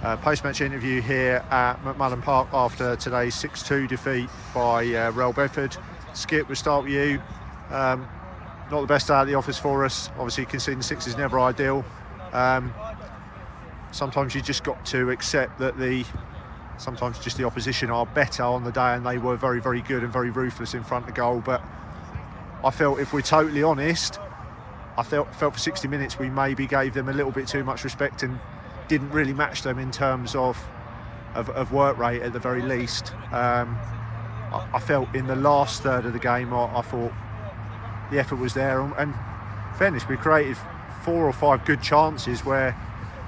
Post-match interview here at McMullen Park after today's 6-2 defeat by Real Bedford. Skip, we'll start with you. Not the best day at the office for us. Obviously conceding 6 is never ideal. Sometimes you just got to accept that sometimes just the opposition are better on the day, and they were very, very good and very ruthless in front of goal. But I felt, if we're totally honest, I felt for 60 minutes we maybe gave them a little bit too much respect and didn't really match them in terms of work rate at the very least. I felt in the last third of the game, I thought the effort was there, and in fairness, we created 4 or 5 good chances where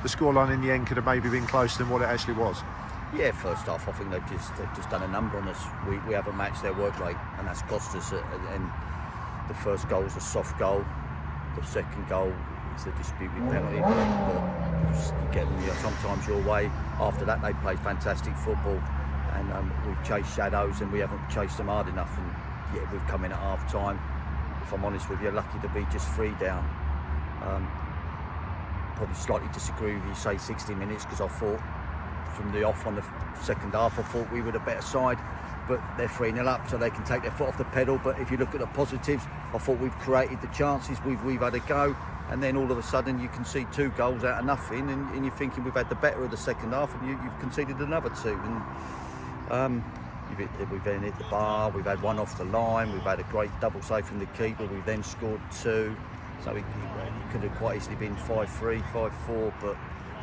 the scoreline in the end could have maybe been closer than what it actually was. Yeah, first off, I think they've just done a number on us. We haven't matched their work rate, and that's cost us. And the first goal was a soft goal. The second goal is a disputed penalty, but you get them sometimes your way. After that, they played fantastic football, and we've chased shadows, and we haven't chased them hard enough. And yeah, we've come in at half time. If I'm honest with you, lucky to be just 3 down. Probably slightly disagree with you, say 60 minutes, because I thought from the off on the second half, I thought we were the better side, but they're 3-0 up, so they can take their foot off the pedal. But if you look at the positives, I thought we've created the chances, we've had a go, and then all of a sudden you can see 2 goals out of nothing, and you're thinking we've had the better of the second half, and you've conceded another 2. And we've then hit the bar, we've had 1 off the line, we've had a great double save from the keeper, we've then scored 2, so it could have quite easily been 5-3, 5-4, but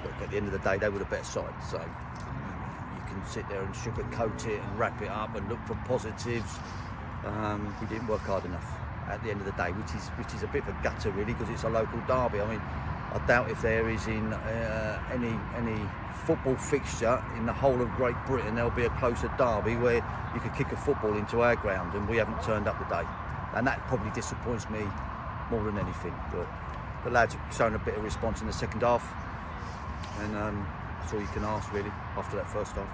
look, at the end of the day, they were the better side, so you can sit there and sugarcoat it and wrap it up and look for positives. We didn't work hard enough at the end of the day, which is a bit of a gutter really, because it's a local derby. I mean, I doubt if there is in any football fixture in the whole of Great Britain there'll be a closer derby where you could kick a football into our ground, and we haven't turned up today, and that probably disappoints me more than anything. But the lads have shown a bit of response in the second half, and that's all you can ask really after that first half.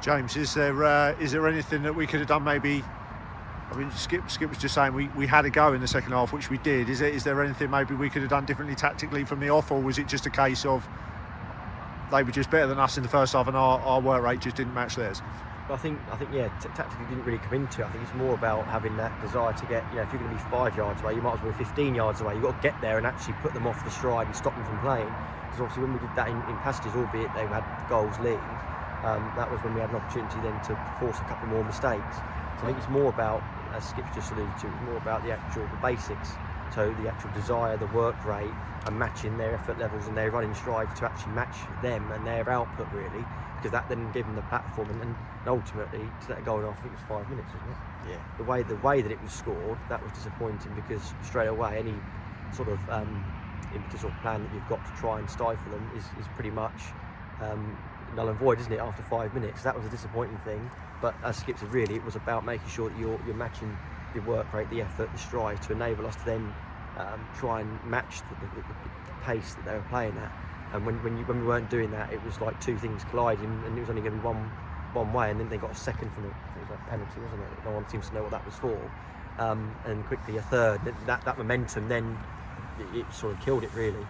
James, is there anything that we could have done maybe? I mean, Skip was just saying we had a go in the second half, which we did. Is there anything maybe we could have done differently tactically from the off, or was it just a case of they were just better than us in the first half and our work rate just didn't match theirs? I think yeah, tactically didn't really come into it. I think it's more about having that desire to get, if you're going to be 5 yards away, you might as well be 15 yards away. You've got to get there and actually put them off the stride and stop them from playing. Because obviously when we did that in passages, albeit they had goals lead, that was when we had an opportunity then to force a couple more mistakes. So I think it's more about, as Skip's just alluded to, it's more about the basics. So the actual desire, the work rate, and matching their effort levels and their running strides to actually match them and their output really, because that then gave them the platform, and ultimately to let it go off. I think it was 5 minutes, wasn't it? Yeah. The way that it was scored, that was disappointing, because straight away any sort of impetus or plan that you've got to try and stifle them is pretty much null and void, isn't it? After 5 minutes, that was a disappointing thing. But as Skip said, really, it was about making sure that you're matching the work rate, the effort, the stride to enable us to then try and match the pace that they were playing at. And when we weren't doing that, it was like 2 things colliding, and it was only going to be one way. And then they got a second from it was like a penalty, wasn't it? No one seems to know what that was for. And quickly a third. That momentum then it sort of killed it really.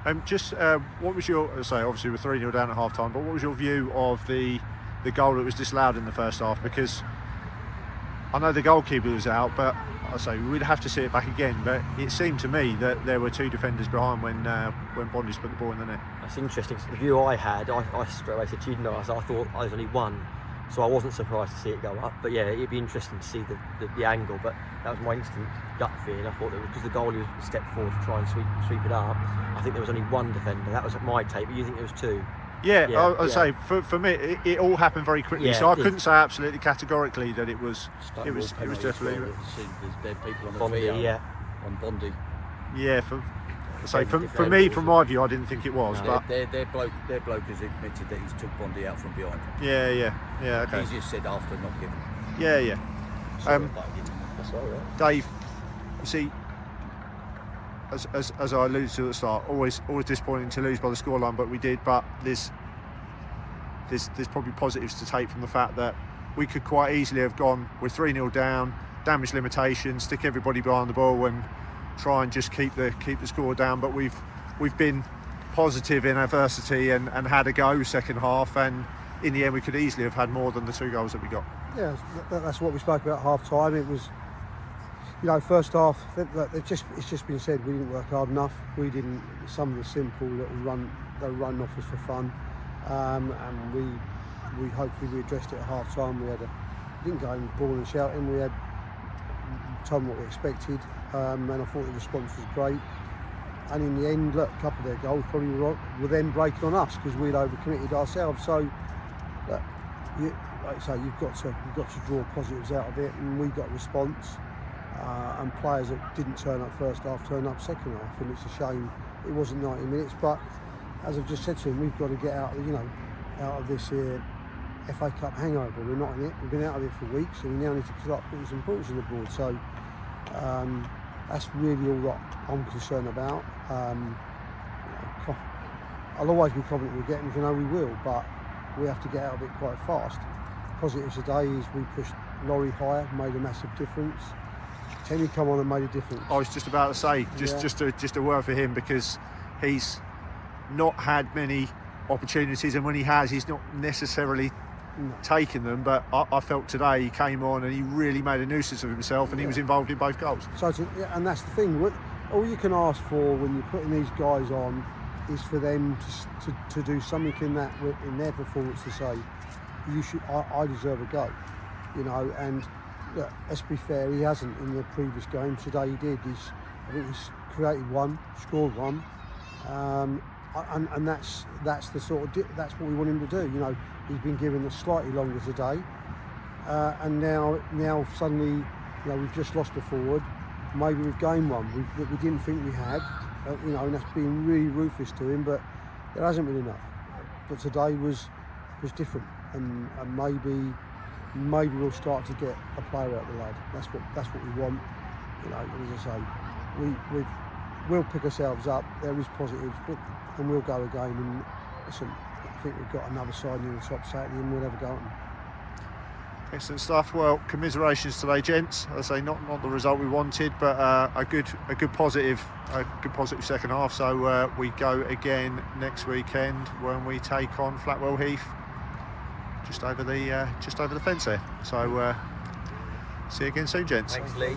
What was your obviously we're 3-0 down at half time, but what was your view of the goal that was disallowed in the first half? Because I know the goalkeeper was out, but we'd have to see it back again. But it seemed to me that there were 2 defenders behind when Bondage put the ball in the net. That's interesting. The view I had, I straight away said, I thought I was only 1, so I wasn't surprised to see it go up. But yeah, it'd be interesting to see the angle. But that was my instant gut feeling. I thought that because the goalie was stepped forward to try and sweep it up. I think there was only 1 defender. That was at my take. But you think there was 2? Yeah, I'd say for me it all happened very quickly, so I couldn't say absolutely categorically that it was definitely. There's dead people on the Bondi, on Bondi. Yeah, for me, from my view, I didn't think it was. No, but their bloke has admitted that he's took Bondi out from behind. Yeah. Okay. He's just said after not giving. Yeah. That's all right. Dave, you see, as I alluded to at the start, always disappointing to lose by the scoreline, but we did. But there's probably positives to take from the fact that we could quite easily have gone, we're 3-0 down, damage limitation, stick everybody behind the ball and try and just keep the score down. But we've been positive in adversity and had a go second half, and in the end we could easily have had more than the 2 goals that we got. Yeah, that's what we spoke about at half time. It was, you know, first half, it's just been said, we didn't work hard enough. We didn't, some of the simple little run off was for fun, and we hopefully we addressed it at half time. We didn't go in bawling and shouting. We had told them what we expected, and I thought the response was great. And in the end, look, a couple of their goals probably were then breaking on us because we'd overcommitted ourselves. So, look, like I say, you've got to draw positives out of it, and we got a response. And players that didn't turn up first half turned up second half, and it's a shame it wasn't 90 minutes. But as I've just said to him, we've got to get out of this here FA Cup hangover. We're not in it. We've been out of it for weeks, and we now need to start putting some points on the board. So that's really all that I'm concerned about. I'll always be confident we'll get them, because I know we will, but we have to get out of it quite fast. Positives today is we pushed Laurie higher, made a massive difference. Kenny come on and made a difference. I was just about to say, just a word for him, because he's not had many opportunities, and when he has, he's not necessarily taken them. But I felt today he came on and he really made a nuisance of himself, and he was involved in both goals. So, and that's the thing. All you can ask for when you're putting these guys on is for them to do something in their performance to say, I deserve a go, you know. And look, let's be fair, he hasn't in the previous games. Today he did. I think he's created one, scored one, and that's the sort of that's what we want him to do. You know, he's been given a slightly longer today, and now suddenly, you know, we've just lost a forward. Maybe we've gained one that we didn't think we had, you know, and that's been really ruthless to him. But there hasn't been enough. But today was different, and maybe we'll start to get a player out of the lad. That's what we want. You know, as I say, we'll pick ourselves up. There is positives, and we'll go again. And listen, I think we've got another side in the top Saturday, and we'll have a go at them. Excellent stuff. Well, commiserations today, gents. As I say, not the result we wanted, but a good positive second half. So we go again next weekend when we take on Flatwell Heath, just over the fence there. So see you again soon, gents. Thanks, Lee.